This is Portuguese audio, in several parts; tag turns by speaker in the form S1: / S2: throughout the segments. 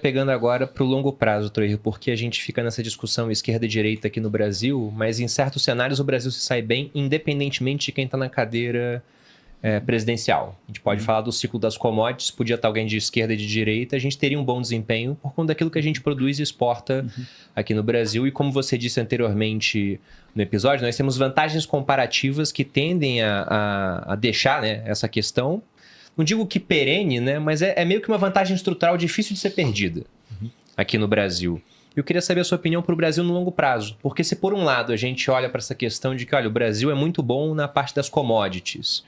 S1: pegando agora para o longo prazo, Troir, porque a gente fica nessa discussão esquerda e direita aqui no Brasil, mas em certos cenários o Brasil se sai bem, independentemente de quem está na cadeira presidencial. A gente pode falar do ciclo das commodities, podia estar alguém de esquerda e de direita, a gente teria um bom desempenho por conta daquilo que a gente produz e exporta aqui no Brasil. E como você disse anteriormente no episódio, nós temos vantagens comparativas que tendem a deixar, né, essa questão, não digo que perene, né, mas é meio que uma vantagem estrutural difícil de ser perdida aqui no Brasil. Eu queria saber a sua opinião para o Brasil no longo prazo. Porque se por um lado a gente olha para essa questão de que, olha, o Brasil é muito bom na parte das commodities,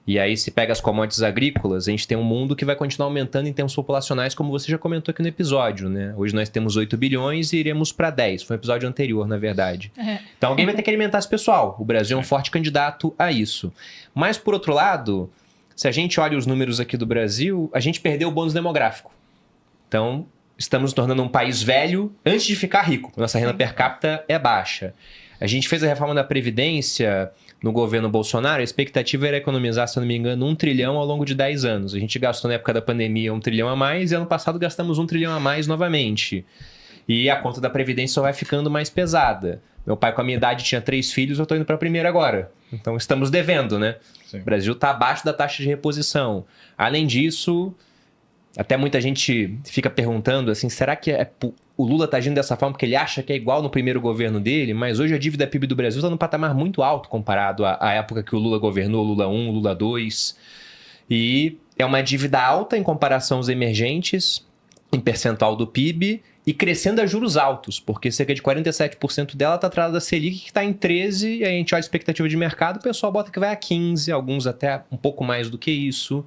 S1: e aí, se pega as commodities agrícolas, a gente tem um mundo que vai continuar aumentando em termos populacionais, como você já comentou aqui no episódio, né? Hoje nós temos 8 bilhões e iremos para 10. Foi um episódio anterior, na verdade. Então alguém vai ter que alimentar esse pessoal. O Brasil é um forte candidato a isso. Mas, por outro lado, se a gente olha os números aqui do Brasil, a gente perdeu o bônus demográfico. Então, estamos nos tornando um país velho antes de ficar rico. Nossa renda per capita é baixa. A gente fez a reforma da Previdência no governo Bolsonaro, a expectativa era economizar, se eu não me engano, 1 trilhão ao longo de 10 anos. A gente gastou na época da pandemia 1 trilhão a mais e ano passado gastamos 1 trilhão a mais novamente. E a conta da Previdência só vai ficando mais pesada. Meu pai, com a minha idade, tinha 3 filhos, eu estou indo para a primeira agora. Então estamos devendo, né? Sim. O Brasil está abaixo da taxa de reposição. Além disso, até muita gente fica perguntando assim, será que o Lula está agindo dessa forma porque ele acha que é igual no primeiro governo dele? Mas hoje a dívida PIB do Brasil está num patamar muito alto comparado à época que o Lula governou, Lula 1, Lula 2. E é uma dívida alta em comparação aos emergentes, em percentual do PIB, e crescendo a juros altos, porque cerca de 47% dela está atrelada da Selic, que está em 13%, e aí a gente olha a expectativa de mercado, o pessoal bota que vai a 15%, alguns até um pouco mais do que isso.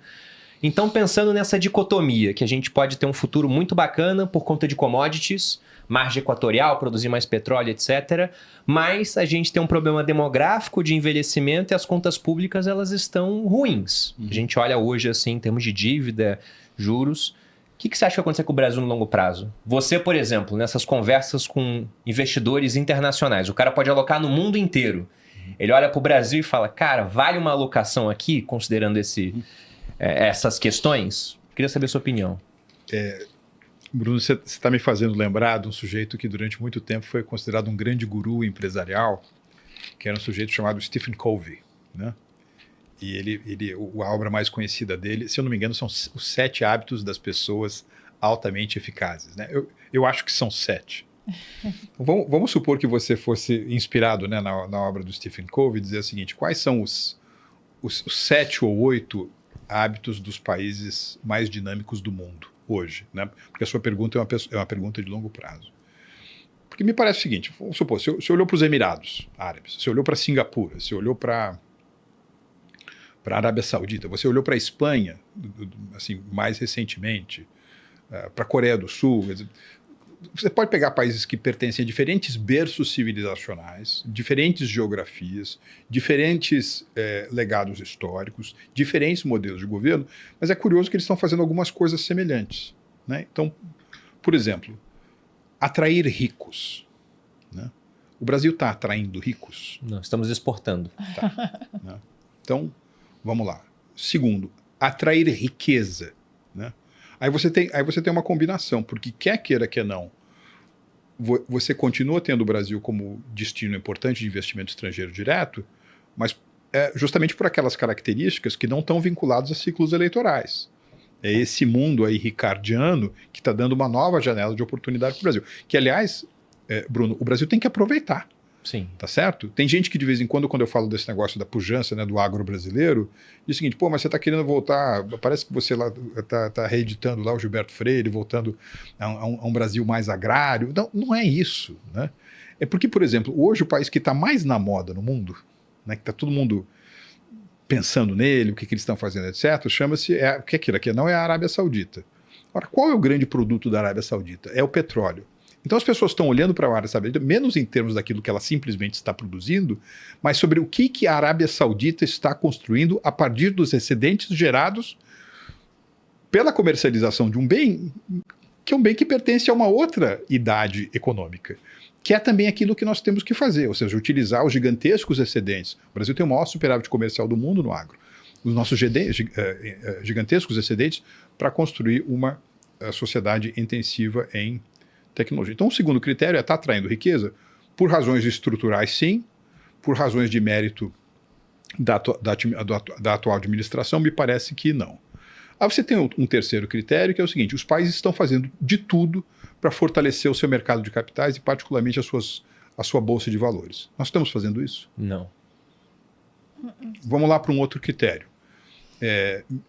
S1: Então, pensando nessa dicotomia, que a gente pode ter um futuro muito bacana por conta de commodities, margem equatorial, produzir mais petróleo, etc. Mas a gente tem um problema demográfico de envelhecimento e as contas públicas elas estão ruins. A gente olha hoje, assim, em termos de dívida, juros. O que você acha que vai acontecer com o Brasil no longo prazo? Você, por exemplo, nessas conversas com investidores internacionais, o cara pode alocar no mundo inteiro. Ele olha para o Brasil e fala, cara, vale uma alocação aqui, considerando essas questões? Queria saber a sua opinião.
S2: Bruno, você está me fazendo lembrar de um sujeito que durante muito tempo foi considerado um grande guru empresarial, que era um sujeito chamado Stephen Covey, né? E a obra mais conhecida dele, se eu não me engano, são os 7 hábitos das pessoas altamente eficazes, né? Eu acho que são 7. Vamos supor que você fosse inspirado, né, na obra do Stephen Covey, dizer o seguinte, quais são os 7 ou 8 hábitos dos países mais dinâmicos do mundo hoje, né? Porque a sua pergunta é uma pergunta de longo prazo. Porque me parece o seguinte, vamos supor, você olhou para os Emirados Árabes, você olhou para Singapura, você olhou para a Arábia Saudita, você olhou para a Espanha, assim, mais recentemente, para a Coreia do Sul. Você pode pegar países que pertencem a diferentes berços civilizacionais, diferentes geografias, diferentes legados históricos, diferentes modelos de governo, mas é curioso que eles estão fazendo algumas coisas semelhantes, né? Então, por exemplo, atrair ricos, né? O Brasil está atraindo ricos?
S1: Não, estamos exportando.
S2: Tá, né? Então, vamos lá. Segundo, atrair riqueza, né? Aí você tem uma combinação, porque quer queira, quer não, você continua tendo o Brasil como destino importante de investimento estrangeiro direto, mas justamente por aquelas características que não estão vinculadas a ciclos eleitorais. É esse mundo aí ricardiano que está dando uma nova janela de oportunidade para o Brasil. Que, aliás, Bruno, o Brasil tem que aproveitar.
S1: Sim.
S2: Tá certo? Tem gente que de vez em quando eu falo desse negócio da pujança, né, do agro brasileiro, diz o seguinte, pô, mas você está querendo voltar, parece que você lá tá reeditando lá o Gilberto Freire, voltando a um Brasil mais agrário. Não é isso, né? É porque, por exemplo, hoje o país que está mais na moda no mundo, né, que está todo mundo pensando nele, o que eles estão fazendo, etc., chama-se, o que é aquilo aqui? Não é a Arábia Saudita. Ora, qual é o grande produto da Arábia Saudita? É o petróleo. Então as pessoas estão olhando para a Arábia Saudita, menos em termos daquilo que ela simplesmente está produzindo, mas sobre o que a Arábia Saudita está construindo a partir dos excedentes gerados pela comercialização de um bem, que é um bem que pertence a uma outra idade econômica, que é também aquilo que nós temos que fazer, ou seja, utilizar os gigantescos excedentes. O Brasil tem o maior superávit comercial do mundo no agro. Os nossos gigantescos excedentes para construir uma a sociedade intensiva em tecnologia. Então, o segundo critério é estar atraindo riqueza por razões estruturais, sim, por razões de mérito da atual administração, me parece que não. Aí você tem um terceiro critério, que é o seguinte: os países estão fazendo de tudo para fortalecer o seu mercado de capitais e, particularmente, a sua bolsa de valores. Nós estamos fazendo isso?
S1: Não.
S2: Vamos lá para um outro critério.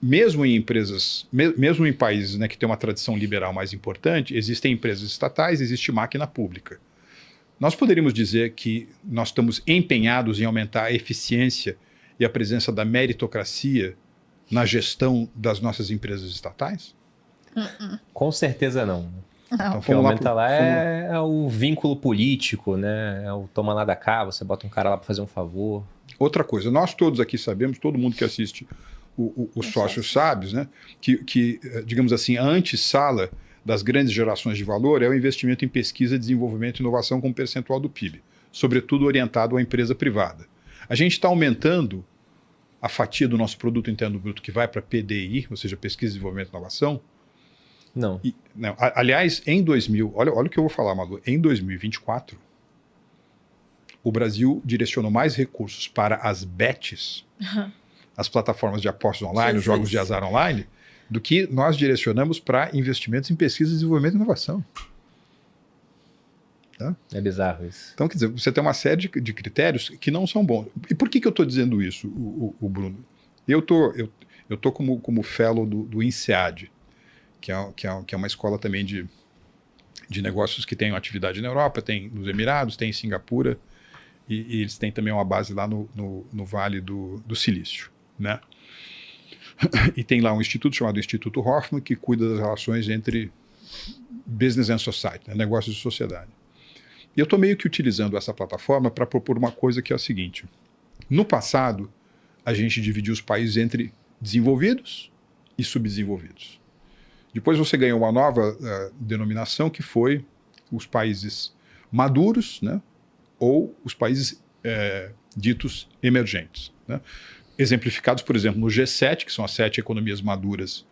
S2: Mesmo em empresas, mesmo em países, né, que têm uma tradição liberal mais importante, existem empresas estatais, existe máquina pública. Nós poderíamos dizer que nós estamos empenhados em aumentar a eficiência e a presença da meritocracia na gestão das nossas empresas estatais?
S1: Com certeza não.
S2: Então,
S1: O que aumenta lá é o vínculo político, né? É o toma lá da cá, você bota um cara lá para fazer um favor.
S2: Outra coisa, nós todos aqui sabemos, todo mundo que assiste os Sócios Sábios, né, que, digamos assim, a antessala das grandes gerações de valor é o investimento em pesquisa, desenvolvimento e inovação como percentual do PIB, sobretudo orientado à empresa privada. A gente está aumentando a fatia do nosso produto interno bruto que vai para PDI, ou seja, pesquisa, desenvolvimento e inovação.
S1: Não.
S2: Não. Aliás, em 2000, olha o que eu vou falar, Malu, em 2024, o Brasil direcionou mais recursos para as bets, as plataformas de apostas online, os jogos de azar online, do que nós direcionamos para investimentos em pesquisa, desenvolvimento e inovação. Tá?
S1: É bizarro isso.
S2: Então, quer dizer, você tem uma série de critérios que não são bons. E por que eu estou dizendo isso, o Bruno? Eu tô como fellow do INSEAD, que é uma escola também de negócios que tem atividade na Europa, tem nos Emirados, tem em Singapura, e eles têm também uma base lá no Vale do Silício, né? E tem lá um instituto chamado Instituto Hoffman, que cuida das relações entre business and society, né? Negócios e sociedade. E eu estou meio que utilizando essa plataforma para propor uma coisa que é a seguinte: no passado, a gente dividiu os países entre desenvolvidos e subdesenvolvidos. Depois você ganhou uma nova denominação, que foi os países maduros, né? Ou os países ditos emergentes, né? Exemplificados, por exemplo, no G7, que são as 7 economias maduras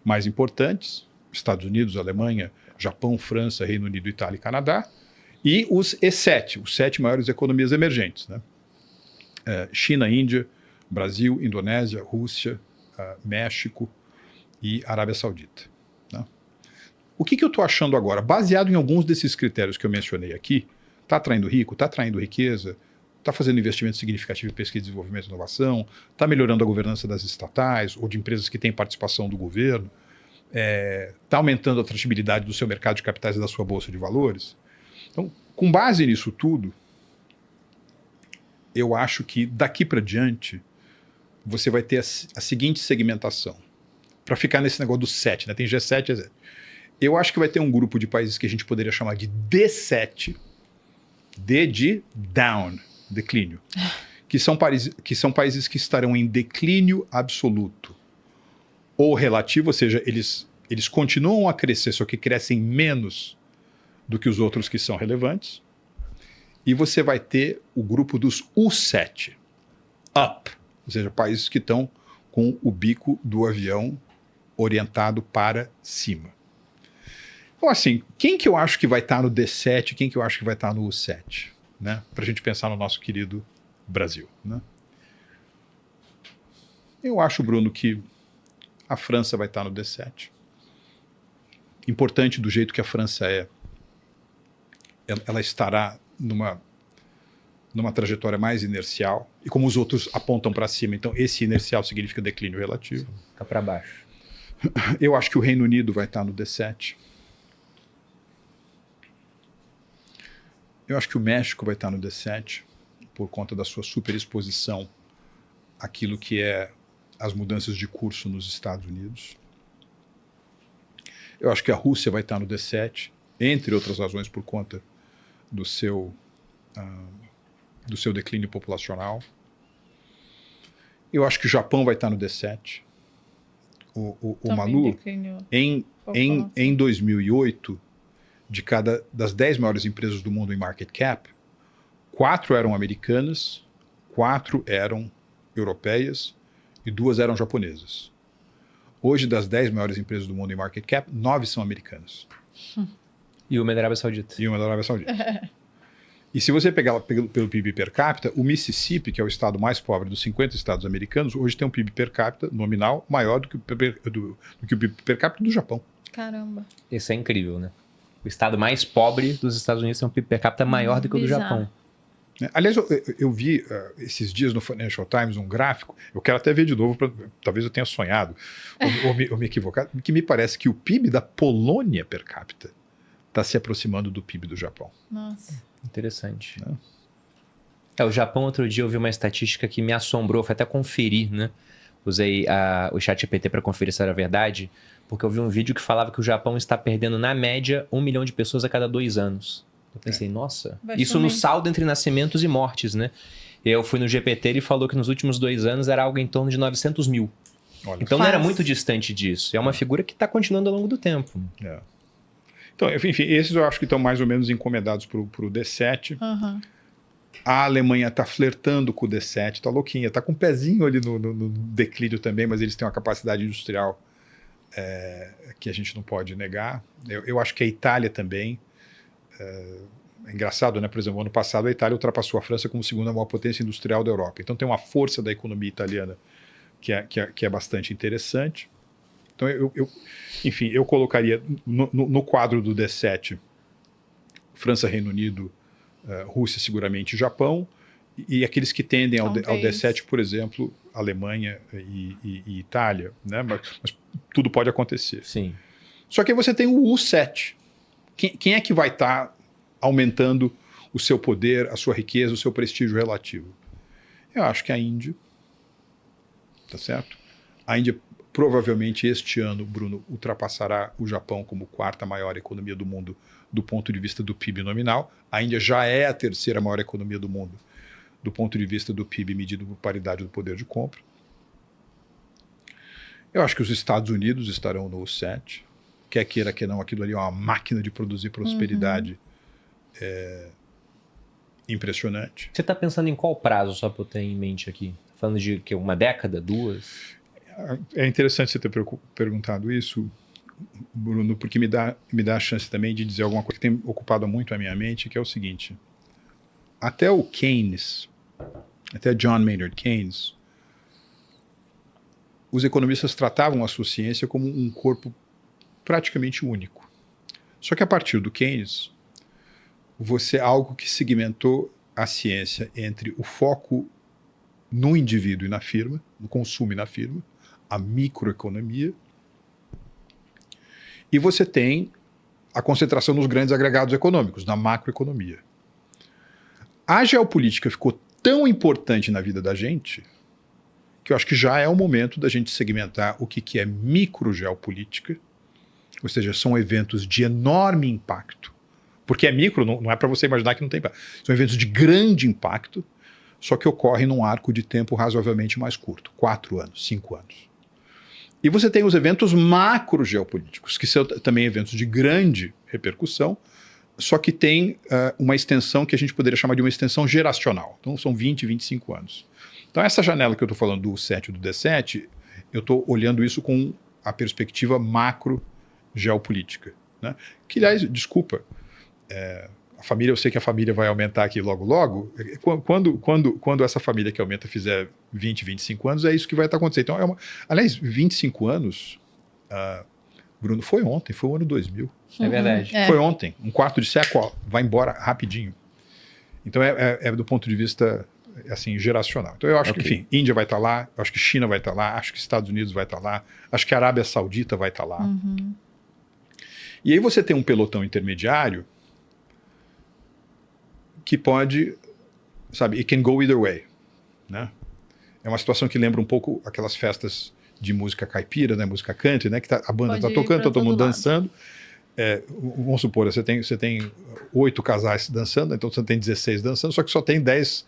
S2: mais importantes: Estados Unidos, Alemanha, Japão, França, Reino Unido, Itália e Canadá, e os E7, os 7 maiores economias emergentes, né? China, Índia, Brasil, Indonésia, Rússia, México e Arábia Saudita. Né? O que eu estou achando agora? Baseado em alguns desses critérios que eu mencionei aqui, está atraindo rico, está atraindo riqueza, está fazendo investimento significativo em pesquisa, desenvolvimento e inovação, está melhorando a governança das estatais ou de empresas que têm participação do governo, está aumentando a atratividade do seu mercado de capitais e da sua bolsa de valores. Então, com base nisso tudo, eu acho que daqui para diante você vai ter a seguinte segmentação. Para ficar nesse negócio do 7, né? Tem G7 e G7. Eu acho que vai ter um grupo de países que a gente poderia chamar de D7, D de down, declínio, que são países que estarão em declínio absoluto ou relativo, ou seja, eles continuam a crescer, só que crescem menos do que os outros que são relevantes. E você vai ter o grupo dos U7, up, ou seja, países que estão com o bico do avião orientado para cima. Então, assim, quem que eu acho que vai estar no D7, quem que eu acho que vai estar no U7? Né? Para a gente pensar no nosso querido Brasil. Né? Eu acho, Bruno, que a França vai estar no D7. Importante do jeito que a França é, ela estará numa trajetória mais inercial, e como os outros apontam para cima, então esse inercial significa declínio relativo.
S1: Fica para baixo.
S2: Eu acho que o Reino Unido vai estar no D7. Eu acho que o México vai estar no D7 por conta da sua superexposição àquilo que é as mudanças de curso nos Estados Unidos. Eu acho que a Rússia vai estar no D7, entre outras razões por conta do seu declínio populacional. Eu acho que o Japão vai estar no D7. O Malu, em 2008, das 10 maiores empresas do mundo em market cap, 4 eram americanas, 4 eram europeias e 2 eram japonesas. Hoje, das 10 maiores empresas do mundo em market cap, 9 são americanas.
S1: E uma da Arábia Saudita.
S2: E uma da Arábia Saudita. E se você pegar pelo PIB per capita, o Mississippi, que é o estado mais pobre dos 50 estados americanos, hoje tem um PIB per capita nominal maior do que o PIB per capita do Japão.
S3: Caramba.
S1: Isso é incrível, né? O estado mais pobre dos Estados Unidos tem um PIB per capita maior do que o do
S3: bizarro.
S1: Japão.
S2: Aliás, eu vi esses dias no Financial Times um gráfico, eu quero até ver de novo, talvez eu tenha sonhado ou me equivocado, que me parece que o PIB da Polônia per capita está se aproximando do PIB do Japão.
S3: Nossa.
S1: Interessante.
S2: Não.
S1: O Japão, outro dia eu vi uma estatística que me assombrou, fui até conferir, né? Usei o ChatGPT para conferir se era verdade, porque eu vi um vídeo que falava que o Japão está perdendo, na média, 1 milhão de pessoas a cada 2 anos. Eu pensei, nossa,
S3: Vai
S1: isso
S3: sumir.
S1: no saldo entre nascimentos e mortes, né? Eu fui no GPT, ele falou que nos últimos 2 anos era algo em torno de 900 mil.
S2: Olha,
S1: Então não era
S3: Quase.
S1: muito distante disso. É uma figura que está continuando ao longo do tempo.
S2: é. Então, enfim, esses eu acho que estão mais ou menos encomendados para o D7.
S3: Aham.
S2: A Alemanha está flertando com o D7, está louquinha, está com um pezinho ali no declínio também, mas eles têm uma capacidade industrial que a gente não pode negar. Eu acho que a Itália também. É engraçado, né? Por exemplo, ano passado a Itália ultrapassou a França como segunda maior potência industrial da Europa. Então tem uma força da economia italiana que é bastante interessante. Então, enfim, eu colocaria no quadro do D7 França, Reino Unido, Rússia, seguramente Japão, e aqueles que tendem ao D7, por exemplo, Alemanha e Itália, né? Mas tudo pode acontecer.
S1: Sim.
S2: Só que aí você tem o U7. Quem é que vai estar aumentando o seu poder, a sua riqueza, o seu prestígio relativo? Eu acho que a Índia, tá certo? A Índia provavelmente este ano, Bruno, ultrapassará o Japão como quarta maior economia do mundo do ponto de vista do PIB nominal. A Índia já é a terceira maior economia do mundo do ponto de vista do PIB medido por paridade do poder de compra. Eu acho que os Estados Unidos estarão no U7. Quer queira, que não, aquilo ali é uma máquina de produzir prosperidade impressionante.
S1: Você está pensando em qual prazo, só para eu ter em mente aqui? Falando de que, uma década, 2?
S2: É interessante você ter perguntado isso, Bruno, porque me dá a chance também de dizer alguma coisa que tem ocupado muito a minha mente, que é o seguinte. Até o Keynes, até John Maynard Keynes, os economistas tratavam a sua ciência como um corpo praticamente único. Só que a partir do Keynes, algo que segmentou a ciência entre o foco no indivíduo e na firma, no consumo e na firma, a microeconomia, e você tem a concentração nos grandes agregados econômicos, na macroeconomia. A geopolítica ficou tão importante na vida da gente que eu acho que já é o momento da gente segmentar o que é microgeopolítica, ou seja, são eventos de enorme impacto, porque é micro, não é para você imaginar que não tem impacto. São eventos de grande impacto, só que ocorrem num arco de tempo razoavelmente mais curto, 4 anos, 5 anos. E você tem os eventos macrogeopolíticos, que são também eventos de grande repercussão, só que tem uma extensão que a gente poderia chamar de uma extensão geracional. Então são 20, 25 anos. Então essa janela que eu estou falando do U7 e do D7, eu estou olhando isso com a perspectiva macro-geopolítica, né? Que, aliás, desculpa, a família, eu sei que a família vai aumentar aqui logo logo, quando essa família que aumenta fizer 20, 25 anos, é isso que vai estar acontecendo. Então, aliás, 25 anos, Bruno, foi ontem, foi o ano 2000.
S1: É verdade.
S2: Foi ontem, um quarto de século, ó, vai embora rapidinho. Então é do ponto de vista assim, geracional. Então eu acho que, enfim, Índia vai estar lá, eu acho que China vai estar lá, acho que Estados Unidos vai estar lá, acho que a Arábia Saudita vai estar lá.
S3: Uhum.
S2: E aí você tem um pelotão intermediário que pode, sabe, it can go either way, né? É uma situação que lembra um pouco aquelas festas de música caipira, né, música country, né, que a banda está tocando, tá todo mundo dançando. Vamos supor, você tem 8 casais dançando, então você tem 16 dançando, só que só tem 10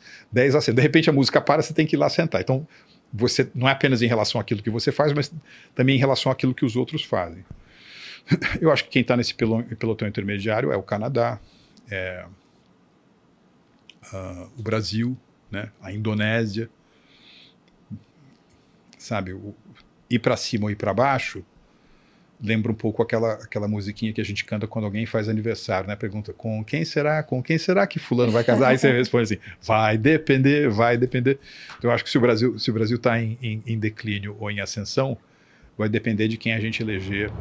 S2: assim. De repente a música para, você tem que ir lá sentar. Então, você não é apenas em relação àquilo que você faz, mas também em relação àquilo que os outros fazem. Eu acho que quem está nesse pelotão intermediário é o Canadá, o Brasil, né, a Indonésia, sabe, ir para cima ou ir para baixo, lembra um pouco aquela musiquinha que a gente canta quando alguém faz aniversário, né? Pergunta, com quem será que fulano vai casar? Aí você responde assim, vai depender. Então, eu acho que se o Brasil está em declínio ou em ascensão, vai depender de quem a gente eleger